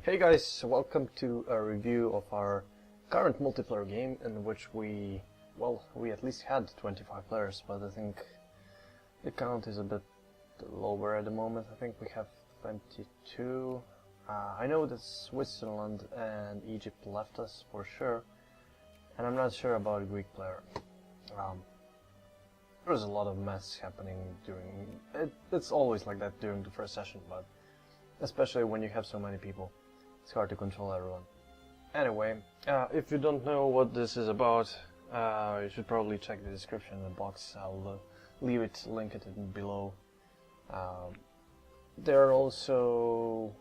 Hey guys, welcome to a review of our current multiplayer game in which we at least had 25 players, but I think the count is a bit lower at the moment. I think we have 22. I know that Switzerland and Egypt left us for sure, and I'm not sure about a Greek player. There's a lot of mess happening during it's always like that during the first session, but especially when you have so many people. It's hard to control everyone. Anyway, if you don't know what this is about, you should probably check the description in the box. I'll leave it, link it below. There are also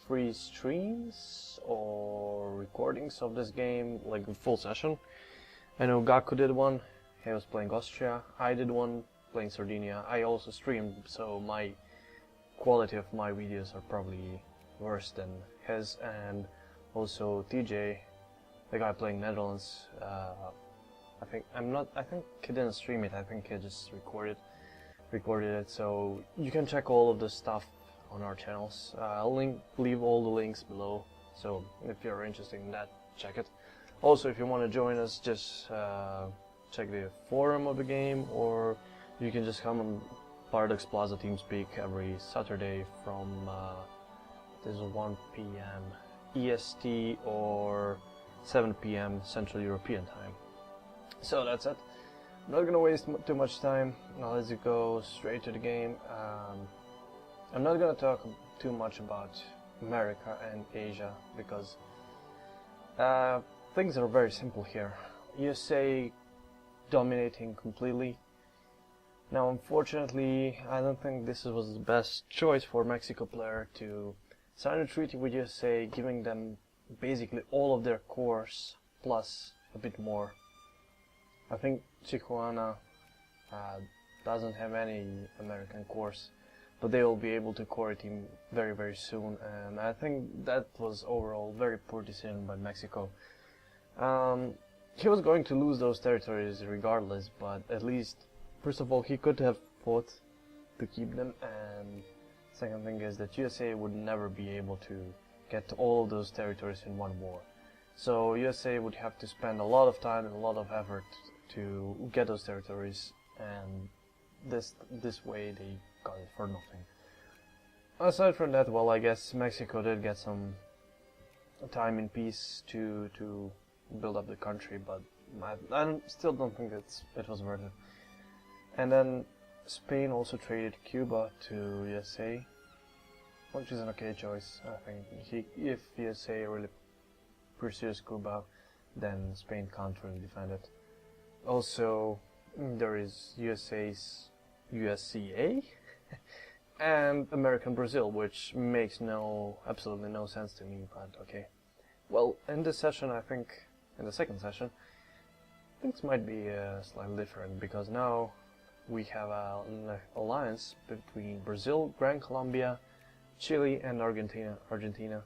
free streams or recordings of this game, like a full session. I know Gaku did one, he was playing Austria. I did one, playing Sardinia. I also streamed, so my quality of my videos are probably worse than his, and also TJ, the guy playing Netherlands. I think he didn't stream it. I think he just recorded it. So you can check all of the stuff on our channels. I'll leave all the links below. So if you're interested in that, check it. Also, if you want to join us, just check the forum of the game, or you can just come on Paradox Plaza TeamSpeak every Saturday from this is 1 p.m. EST or 7 p.m. Central European time. So that's it. I'm not gonna waste too much time. Now let's go straight to the game. I'm not gonna talk too much about America and Asia because things are very simple here. USA dominating completely. Now unfortunately, I don't think this was the best choice for Mexico player to sign a treaty with USA, giving them basically all of their cores plus a bit more. I think Tijuana doesn't have any American cores, but they will be able to core a team very, very soon, and I think that was overall very poor decision by Mexico. He was going to lose those territories regardless, but at least, first of all, he could have fought to keep them, and second thing is that USA would never be able to get all of those territories in one war. So USA would have to spend a lot of time and a lot of effort to get those territories, and this way they got it for nothing. Aside from that, well, I guess Mexico did get some time in peace to build up the country, but I still don't think it was worth it. And then Spain also traded Cuba to USA, which is an okay choice. I think if USA really pursues Cuba, then Spain can't really defend it. Also, there is USA's USCA and American Brazil, which makes absolutely no sense to me, but okay. Well, in this session, I think, in the second session, things might be slightly different, because now we have an alliance between Brazil, Gran Colombia, Chile and Argentina.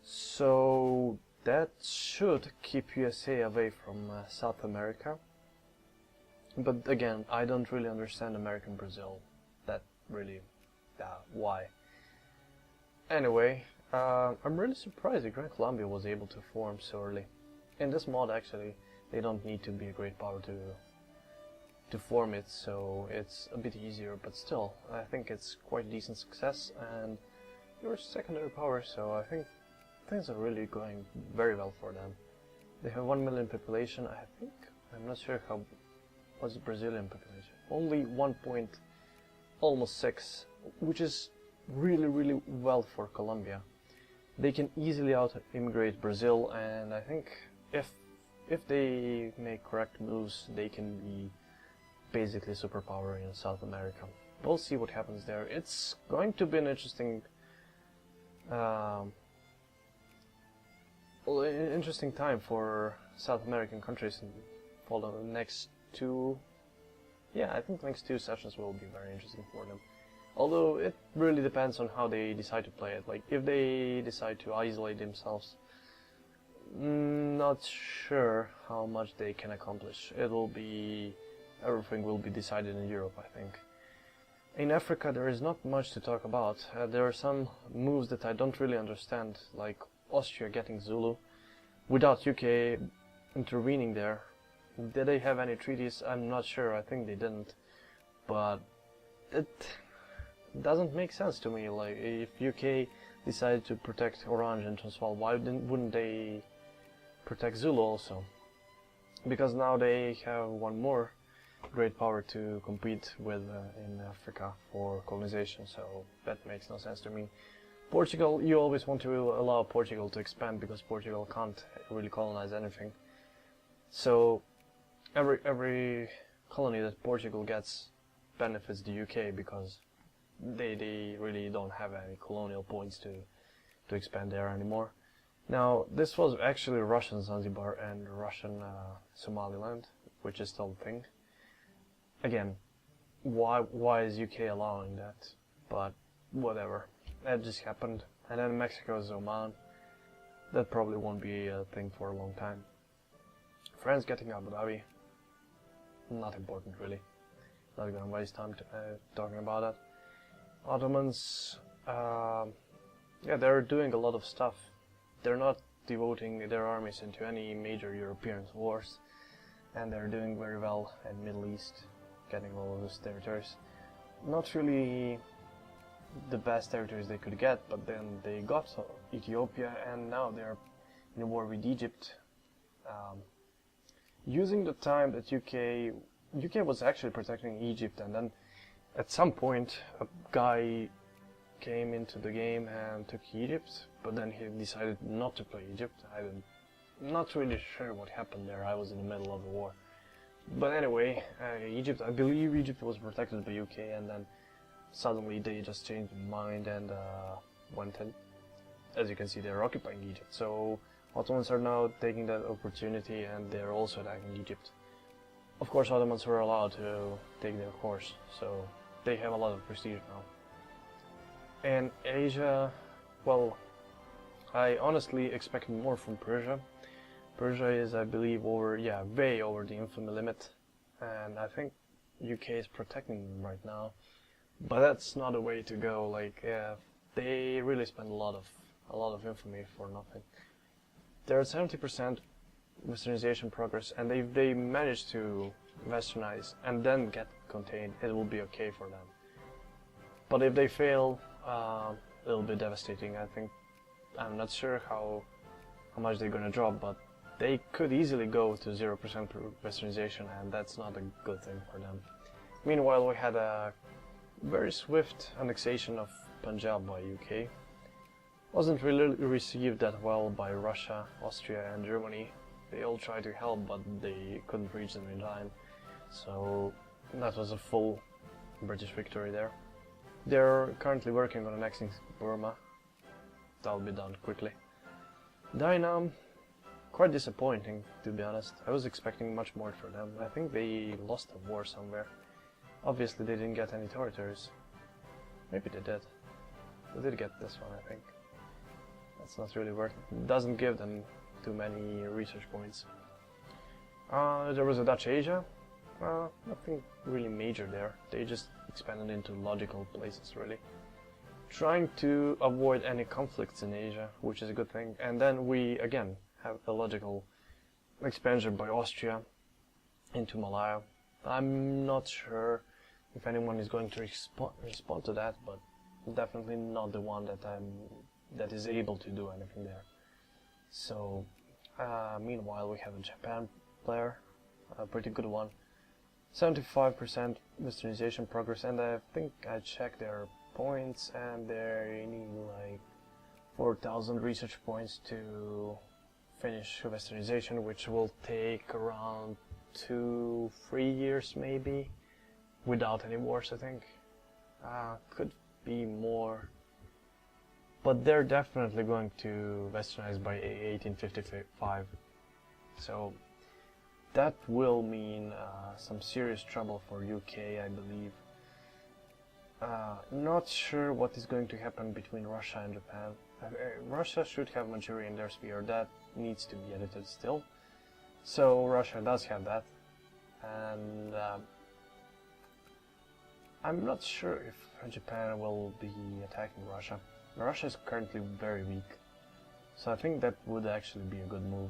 So that should keep USA away from South America. But again, I don't really understand American Brazil. That really, why? Anyway, I'm really surprised that Gran Colombia was able to form so early. In this mod, actually, they don't need to be a great power to form it, so it's a bit easier, but still, I think it's quite decent success, and you're a secondary power, so I think things are really going very well for them. They have 1 million population, I'm not sure what's the Brazilian population, only 1.6, which is really, really well for Colombia. They can easily out-immigrate Brazil, and I think if they make correct moves, they can be basically superpower in South America. We'll see what happens there. It's going to be an interesting interesting time for South American countries for the next I think next two sessions will be very interesting for them. Although it really depends on how they decide to play it. Like if they decide to isolate themselves, not sure how much they can accomplish. Everything will be decided in Europe, I think. In Africa there is not much to talk about. There are some moves that I don't really understand, like Austria getting Zulu without UK intervening there. Did they have any treaties? I'm not sure, I think they didn't. But it doesn't make sense to me. Like, if UK decided to protect Orange and Transvaal, why wouldn't they protect Zulu also? Because now they have one more great power to compete with in Africa for colonization, so that makes no sense to me. Portugal, you always want to allow Portugal to expand because Portugal can't really colonize anything. So every colony that Portugal gets benefits the UK because they really don't have any colonial points to expand there anymore. Now, this was actually Russian Zanzibar and Russian Somaliland, which is still a thing. Again, why is UK allowing that? But whatever, that just happened. And then Mexico's Oman, that probably won't be a thing for a long time. France getting Abu Dhabi, not important really. Not gonna waste time talking about that. Ottomans, yeah, they're doing a lot of stuff. They're not devoting their armies into any major European wars, and they're doing very well in Middle East, getting all of those territories. Not really the best territories they could get, but then they got Ethiopia, and now they're in a war with Egypt. Using the time that UK was actually protecting Egypt, and then at some point a guy came into the game and took Egypt, but then he decided not to play Egypt. I'm not really sure what happened there. I was in the middle of the war. But anyway, Egypt, I believe Egypt was protected by UK, and then suddenly they just changed their mind and went in. As you can see, they're occupying Egypt. So Ottomans are now taking that opportunity, and they're also attacking Egypt. Of course, Ottomans were allowed to take their course, so they have a lot of prestige now. And Asia, well, I honestly expect more from Persia. Persia is, I believe, way over the infamy limit, and I think UK is protecting them right now. But that's not a way to go. Like, they really spend a lot of infamy for nothing. They're at 70% westernization progress, and if they manage to westernize and then get contained, it will be okay for them. But if they fail, it'll be devastating. I think, I'm not sure how much they're gonna drop, but they could easily go to 0% westernization, and that's not a good thing for them. Meanwhile, we had a very swift annexation of Punjab by UK. Wasn't really received that well by Russia, Austria and Germany. They all tried to help, but they couldn't reach them in time. So that was a full British victory there. They're currently working on annexing Burma. That'll be done quickly. Dynam, quite disappointing, to be honest. I was expecting much more for them. I think they lost a war somewhere. Obviously they didn't get any territories. Maybe they did. They did get this one, I think. That's not really worth it. It doesn't give them too many research points. There was a Dutch Asia. Nothing really major there. They just expanded into logical places, really. Trying to avoid any conflicts in Asia, which is a good thing. And then we, again, have a logical expansion by Austria into Malaya. I'm not sure if anyone is going to respond to that, but definitely not the one that is able to do anything there. So, meanwhile, we have a Japan player, a pretty good one. 75% westernization progress, and I think I checked their points, and they need like 4,000 research points to finish westernization, which will take around 2-3 years maybe, without any wars, I think. Could be more, but they're definitely going to westernize by 1855, so that will mean some serious trouble for UK, I believe. Not sure what is going to happen between Russia and Japan. Russia should have Manchuria in their sphere. That needs to be edited still. So Russia does have that, and I'm not sure if Japan will be attacking Russia. Russia is currently very weak, so I think that would actually be a good move.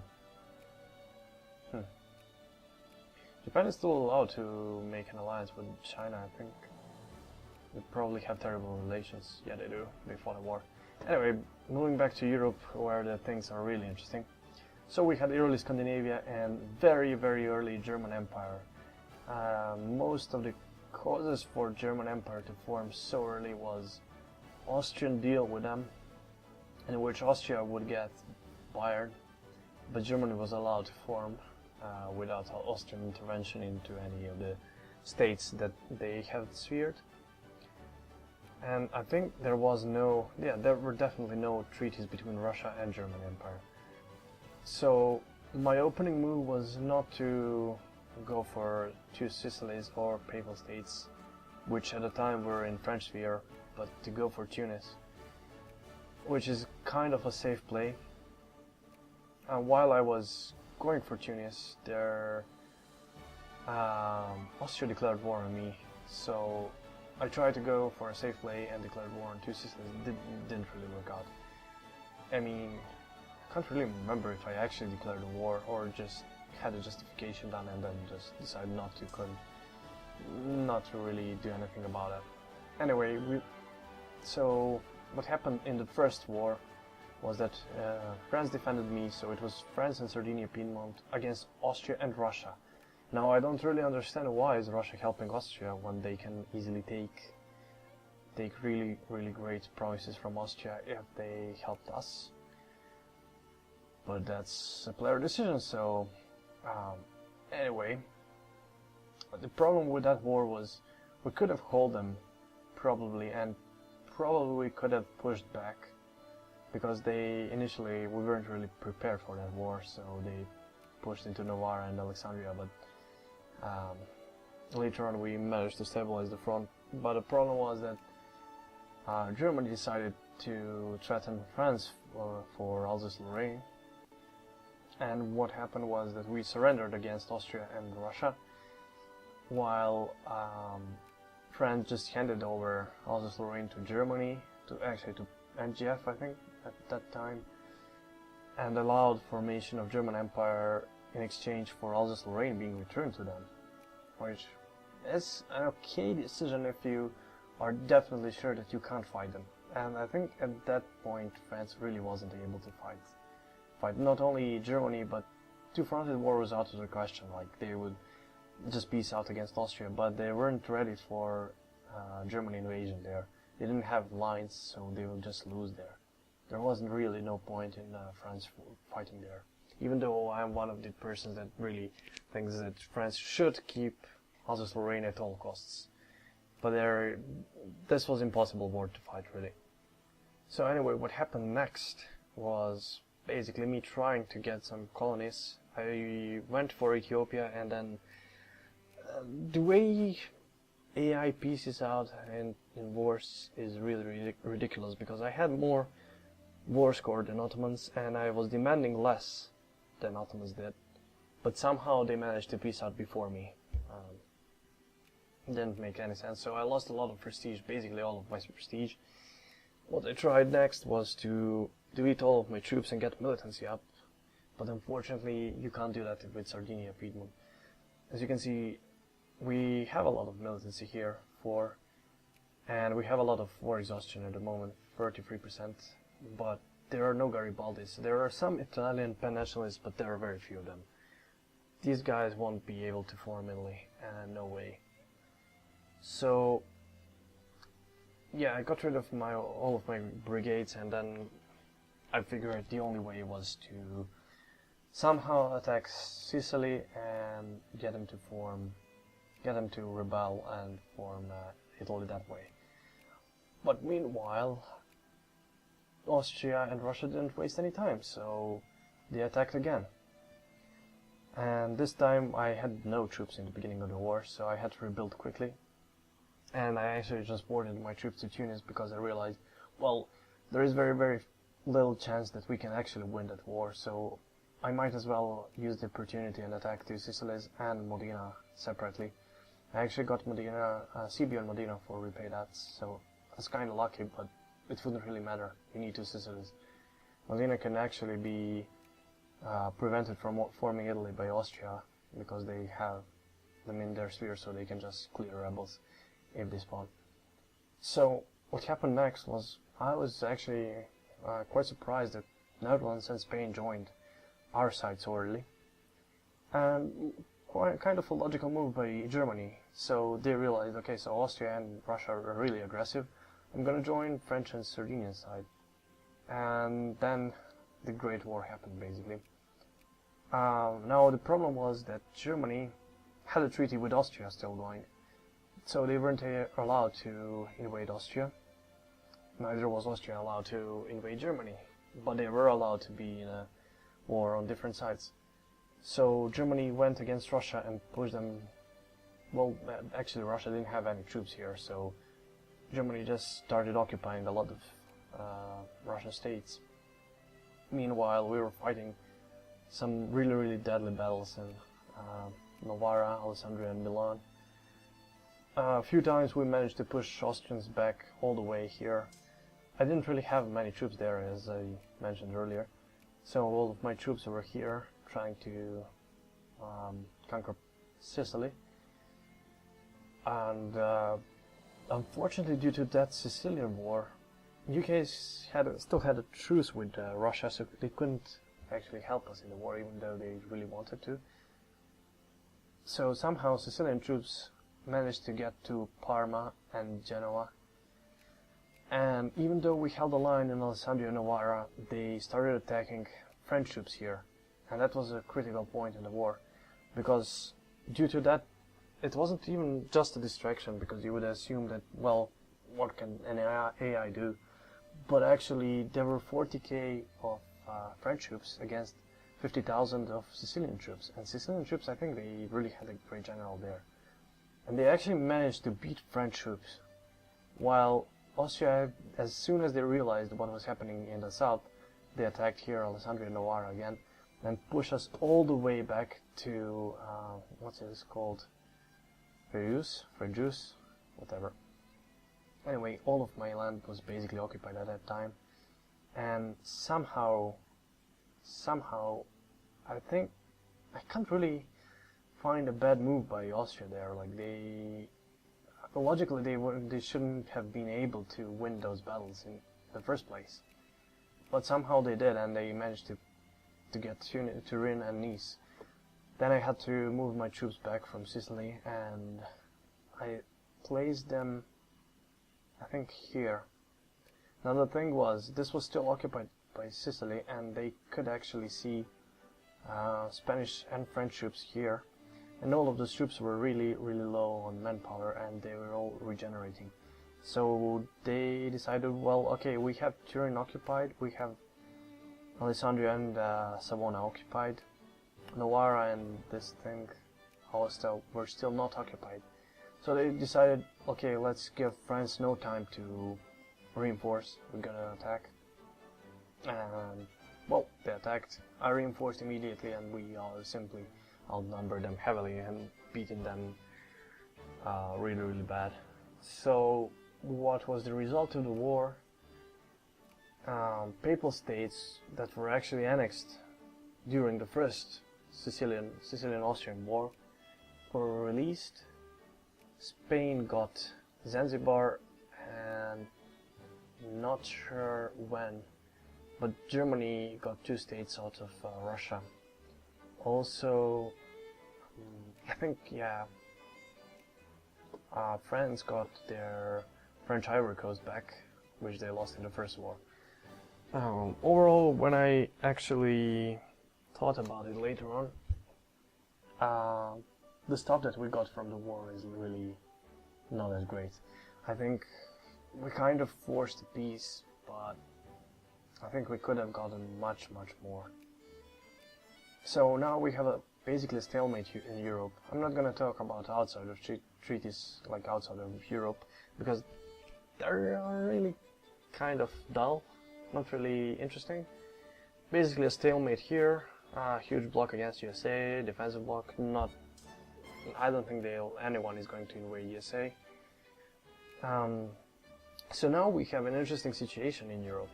Japan is still allowed to make an alliance with China, I think. They probably have terrible relations. Yeah, they do. They fought a war. Anyway, moving back to Europe, where the things are really interesting. So we had early Scandinavia and very, very early German Empire. Most of the causes for German Empire to form so early was Austrian deal with them, in which Austria would get Bayern, but Germany was allowed to form without Austrian intervention into any of the states that they had sphered. And I think there were definitely no treaties between Russia and German Empire. So my opening move was not to go for two Sicilies or Papal States, which at the time were in French sphere, but to go for Tunis, which is kind of a safe play. While I was going for Tunis, Austria declared war on me, so I tried to go for a safe play and declared war on two Sicilies. Didn't really work out. I mean, I can't really remember if I actually declared a war or just had a justification done and then just decided not to really do anything about it. Anyway, so what happened in the first war was that France defended me, so it was France and Sardinia Piedmont against Austria and Russia. Now I don't really understand why is Russia helping Austria when they can easily take really, really great promises from Austria if they helped us. But that's a player decision, so anyway, the problem with that war was we could have held them probably, and probably we could have pushed back, because initially we weren't really prepared for that war, so they pushed into Novara and Alexandria, but later on we managed to stabilize the front. But the problem was that Germany decided to threaten France for Alsace-Lorraine, and what happened was that we surrendered against Austria and Russia, while France just handed over Alsace-Lorraine to Germany, to NGF, I think, at that time, and allowed formation of German Empire in exchange for Alsace-Lorraine being returned to them, which is an okay decision if you are definitely sure that you can't fight them. And I think at that point France really wasn't able to fight not only Germany, but two-fronted war was out of the question. Like, they would just peace out against Austria, but they weren't ready for German invasion there. They didn't have lines, so they would just lose there. There wasn't really no point in France fighting there. Even though I'm one of the persons that really thinks that France should keep Alsace-Lorraine at all costs. But this was impossible war to fight, really. So anyway, what happened next was basically me trying to get some colonies. I went for Ethiopia, and then the way AI pieces out in wars is really ridiculous, because I had more war score than Ottomans, and I was demanding less than Ottomans did, but somehow they managed to piece out before me. It didn't make any sense, so I lost a lot of prestige, basically all of my prestige. What I tried next was to delete all of my troops and get militancy up, but unfortunately you can't do that with Sardinia Piedmont. As you can see, we have a lot of militancy here, and we have a lot of war exhaustion at the moment, 33%, but there are no Garibaldis. There are some Italian pan-nationalists, but there are very few of them. These guys won't be able to form Italy, no way. So yeah, I got rid of all of my brigades, and then I figured the only way was to somehow attack Sicily and get them to rebel and form Italy that way. But meanwhile, Austria and Russia didn't waste any time, so they attacked again. And this time I had no troops in the beginning of the war, so I had to rebuild quickly. And I actually transported my troops to Tunis because I realized, well, there is very, very little chance that we can actually win that war, so I might as well use the opportunity and attack two Sicilies and Modena separately. I actually got Modena, Sibiu and Modena for repay that, so that's kind of lucky, but it wouldn't really matter. You need two Sicilies. Modena can actually be prevented from forming Italy by Austria, because they have them in their sphere, so they can just clear rebels if they spawn. So what happened next was, I was actually quite surprised that Netherlands and Spain joined our side so early, and quite kind of a logical move by Germany. So they realized, okay, so Austria and Russia are really aggressive, I'm gonna join French and Sardinian side. And then the Great War happened, basically. Now the problem was that Germany had a treaty with Austria still going, so they weren't allowed to invade Austria. Neither was Austria allowed to invade Germany, but they were allowed to be in a war on different sides. So Germany went against Russia and pushed them. Well, actually Russia didn't have any troops here, so Germany just started occupying a lot of Russian states. Meanwhile, we were fighting some really deadly battles in Novara, Alessandria and Milan. A few times we managed to push Austrians back all the way here. I didn't really have many troops there, as I mentioned earlier, so all of my troops were here trying to conquer Sicily. And unfortunately, due to that Sicilian war, UK still had a truce with Russia, so they couldn't actually help us in the war, even though they really wanted to. So somehow Sicilian troops managed to get to Parma and Genoa, and even though we held the line in Alessandria and Novara, they started attacking French troops here, and that was a critical point in the war, because due to that, it wasn't even just a distraction, because you would assume that, well, what can an AI do? But actually, there were 40k of French troops against 50,000 of Sicilian troops. And Sicilian troops, I think they really had a great general there. And they actually managed to beat French troops. While Austria, as soon as they realized what was happening in the south, they attacked here, Alessandria and Novara again, and pushed us all the way back to, what's it called? Frejus, whatever. Anyway, all of my land was basically occupied at that time, and somehow, I think, I can't really find a bad move by Austria there. Like, logically they shouldn't have been able to win those battles in the first place, but somehow they did, and they managed to get Turin and Nice. Then I had to move my troops back from Sicily, and I placed them, I think, here. Now the thing was, this was still occupied by Sicily, and they could actually see Spanish and French troops here, and all of those troops were really low on manpower, and they were all regenerating. So they decided, well, okay, we have Turin occupied, we have Alessandria and Savona occupied, Novara and this thing were still not occupied. So they decided, okay, let's give France no time to reinforce, we're gonna attack. And, well, they attacked. I reinforced immediately, and we simply outnumbered them heavily and beaten them really bad. So what was the result of the war? Papal states that were actually annexed during the first Sicilian-Austrian war were released. Spain got Zanzibar, and not sure when, but Germany got 2 states out of Russia. Also, I think, yeah, France got their French Ivory Coast back, which they lost in the first war. Overall, when I actually thought about it later on, the stuff that we got from the war is really not as great. I think we kind of forced a peace, but I think we could have gotten much more. So now we have basically a stalemate in Europe. I'm not gonna talk about outside of treaties like outside of Europe, because they're really kind of dull, not really interesting. Basically a stalemate here, huge block against USA, defensive block, not I don't think anyone is going to invade USA. So now we have an interesting situation in Europe.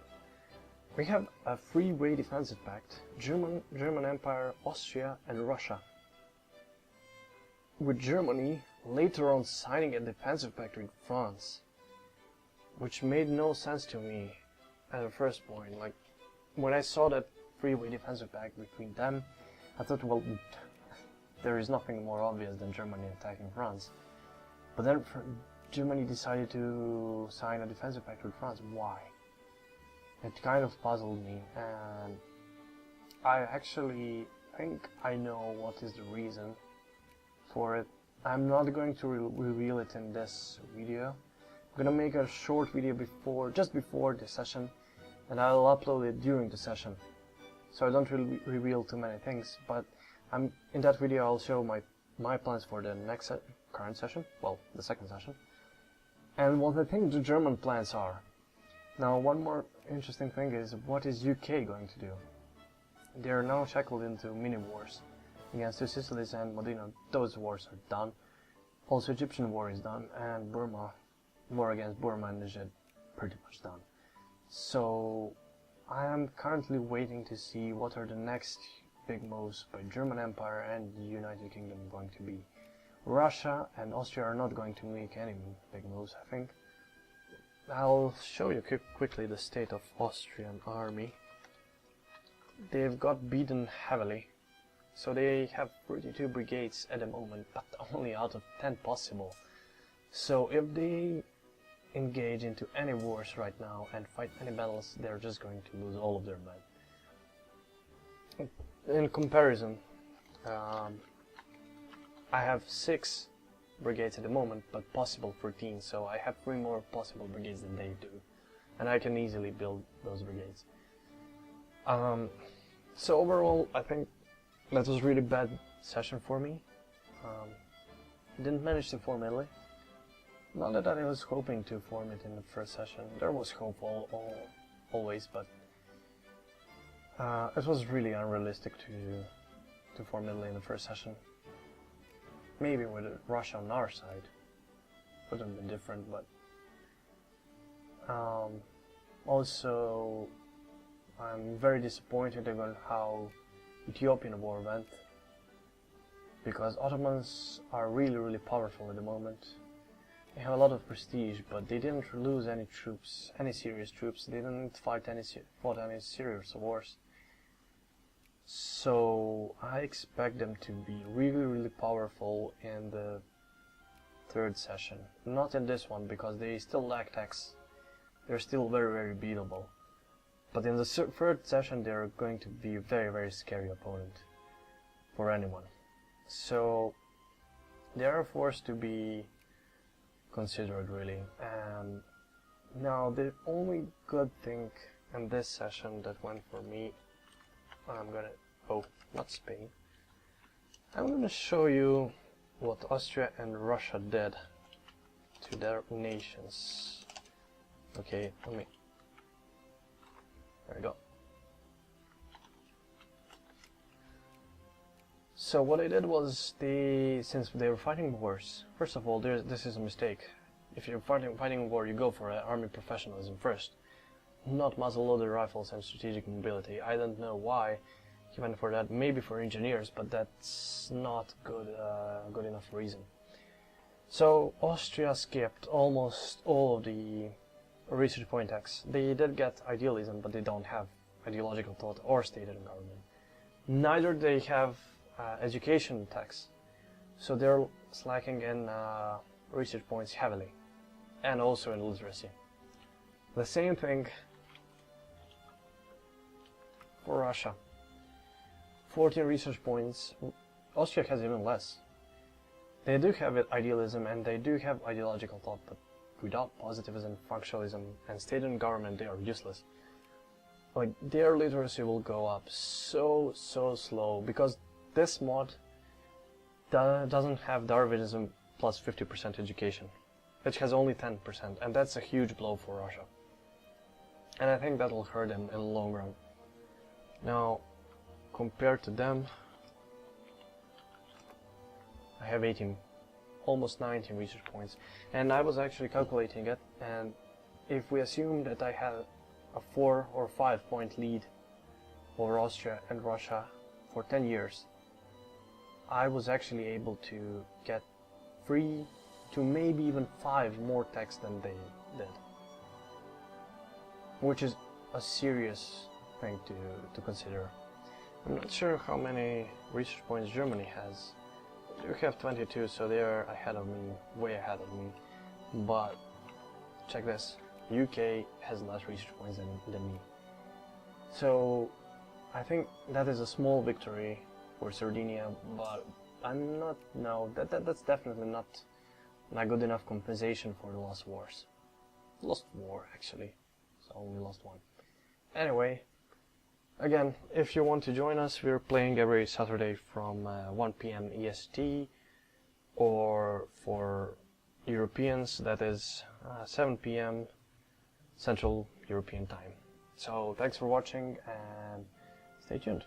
We have a three-way defensive pact: German Empire, Austria, and Russia. With Germany later on signing a defensive pact with France, which made no sense to me at the first point. Like, when I saw that three-way defensive pact between them, I thought, well, there is nothing more obvious than Germany attacking France. But then Germany decided to sign a defensive pact with France. Why? It kind of puzzled me, and I actually think I know what is the reason for it. I'm not going to reveal it in this video. I'm gonna make a short video just before the session, and I'll upload it during the session, so I don't really reveal too many things. But in that video I'll show my plans for the current session, well, the second session, and what I think the German plans are. Now, one more interesting thing is, what is UK going to do? They are now shackled into mini-wars against the Sicilies and Modena. Those wars are done. Also, Egyptian war is done, and war against Burma and Niger, pretty much done. So, I am currently waiting to see what are the next big moves by German Empire and the United Kingdom going to be. Russia and Austria are not going to make any big moves, I think. I'll show you quickly the state of Austrian army. They've got beaten heavily, so they have 32 brigades at the moment, but only out of 10 possible. So if they engage into any wars right now and fight any battles, they're just going to lose all of their men. In comparison, I have 6 brigades at the moment, but possible 13, so I have 3 more possible brigades than they do, and I can easily build those brigades. So overall, I think that was a really bad session for me. Didn't manage to form Italy. Not that I was hoping to form it in the first session. There was hope always, but it was really unrealistic to form Italy in the first session. Maybe with Russia on our side would have been different, but also I'm very disappointed about how Ethiopian war went, because Ottomans are really powerful at the moment. They have a lot of prestige, but they didn't lose any troops, any serious troops. They didn't fought any serious wars. So I expect them to be really powerful in the third session. Not in this one, because they still lack techs. They're still very beatable. But in the third session they're going to be a very scary opponent for anyone. So they are forced to be considered, really. And now the only good thing in this session that went for me, not Spain. I'm gonna show you what Austria and Russia did to their nations. Okay, there we go. So what I did was, since they were fighting wars, first of all, this is a mistake. If you're fighting a war, you go for army professionalism first, not muzzle-loaded rifles and strategic mobility. I don't know why he went for that. Maybe for engineers, but that's not good enough reason. So Austria skipped almost all of the research point techs. They did get idealism, but they don't have ideological thought or stated government. Neither they have education techs, so they're slacking in research points heavily, and also in literacy. The same thing for Russia. 14 research points. Austria has even less. They do have idealism and they do have ideological thought, but without positivism, functionalism, and state-owned government, they are useless. Like, their literacy will go up so slow, because this mod doesn't have Darwinism plus 50% education. It has only 10%, and that's a huge blow for Russia. And I think that'll hurt them in the long run. Now, compared to them, I have 18, almost 19 research points, and I was actually calculating it, and if we assume that I had a 4 or 5 point lead over Austria and Russia for 10 years, I was actually able to get 3 to maybe even 5 more techs than they did, which is a serious thing to consider. I'm not sure how many research points Germany has. They have 22, so they are ahead of me, way ahead of me. But check this, UK has less research points than me. So I think that is a small victory for Sardinia, but I'm not, no, that's definitely not a good enough compensation for the lost wars. Lost war, actually, so only lost one. Anyway, again, if you want to join us, we're playing every Saturday from 1 p.m. EST, or for Europeans, that is 7 p.m. Central European Time. So thanks for watching and stay tuned.